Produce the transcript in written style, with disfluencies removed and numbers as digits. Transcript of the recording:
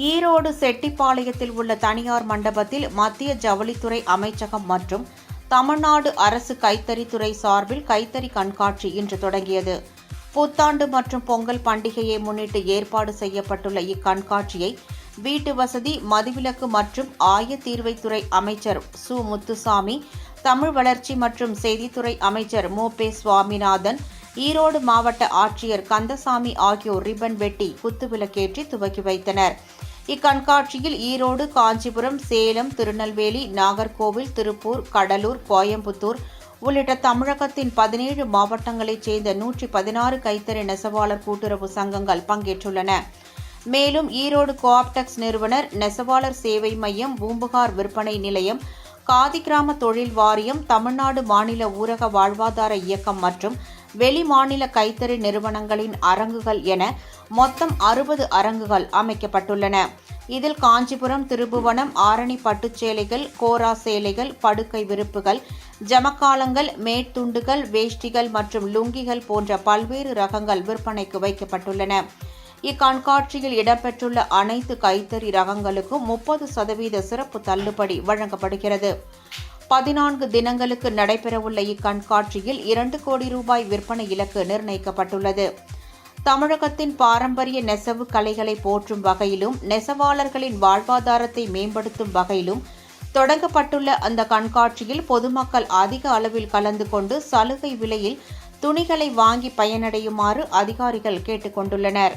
ஈரோடு செட்டிப்பாளையத்தில் உள்ள தனியார் மண்டபத்தில் மத்திய ஜவுளித்துறை அமைச்சகம் மற்றும் தமிழ்நாடு அரசு கைத்தறித்துறை சார்பில் கைத்தறி கண்காட்சி இன்று தொடங்கியது. புத்தாண்டு மற்றும் பொங்கல் பண்டிகையை முன்னிட்டு ஏற்பாடு செய்யப்பட்டுள்ள இக்கண்காட்சியை வீட்டு வசதி, மதுவிலக்கு மற்றும் ஆயத்தீர்வைத்துறை அமைச்சர் சு. முத்துசாமி, தமிழ் வளர்ச்சி மற்றும் செய்தித்துறை அமைச்சர் மு. பெ. சுவாமிநாதன், ஈரோடு மாவட்ட ஆட்சியர் கந்தசாமி ஆகியோர் ரிப்பன் வெட்டி குத்துவிளக்கேற்றி துவக்கி வைத்தனர். இக்கண்காட்சியில் ஈரோடு, காஞ்சிபுரம், சேலம், திருநெல்வேலி, நாகர்கோவில், திருப்பூர், கடலூர், கோயம்புத்தூர் உள்ளிட்ட தமிழகத்தின் 17 மாவட்டங்களைச் சேர்ந்த 116 கைத்தறி நெசவாளர் கூட்டுறவு சங்கங்கள் பங்கேற்றுள்ளன. மேலும் ஈரோடு கோஆப்டெக்ஸ் நிறுவனர், நெசவாளர் சேவை மையம், பூம்புகார் விற்பனை நிலையம், காதி கிராம தொழில் வாரியம், தமிழ்நாடு மாநில ஊரக வாழ்வாதார இயக்கம் மற்றும் வெளி மாநில கைத்தறி நிறுவனங்களின் அரங்குகள் என மொத்தம் 60 அரங்குகள் அமைக்கப்பட்டுள்ளன. இதில் காஞ்சிபுரம், திருபுவனம், ஆரணி பட்டுச்சேலைகள், கோரா சேலைகள், படுக்கை விரிப்புகள், ஜமக்காலங்கள், மேற்துண்டுகள், வேஷ்டிகள் மற்றும் லுங்கிகள் போன்ற பல்வேறு ரகங்கள் விற்பனைக்கு வைக்கப்பட்டுள்ளன. இக்கண்காட்சியில் இடம்பெற்றுள்ள அனைத்து கைத்தறி ரகங்களுக்கும் 30% சிறப்பு தள்ளுபடி வழங்கப்படுகிறது. 14 தினங்களுக்கு நடைபெறவுள்ள இக்கண்காட்சியில் 2 கோடி ரூபாய் விற்பனை இலக்கு நிர்ணயிக்கப்பட்டுள்ளது. தமிழகத்தின் பாரம்பரிய நெசவு கலைகளை போற்றும் வகையிலும் நெசவாளர்களின் வாழ்வாதாரத்தை மேம்படுத்தும் வகையிலும் தொடங்கப்பட்டுள்ள அந்த கண்காட்சியில் பொதுமக்கள் அதிக அளவில் கலந்து கொண்டு சலுகை விலையில் துணிகளை வாங்கி பயனடையுமாறு அதிகாரிகள் கேட்டுக் கொண்டுள்ளனர்.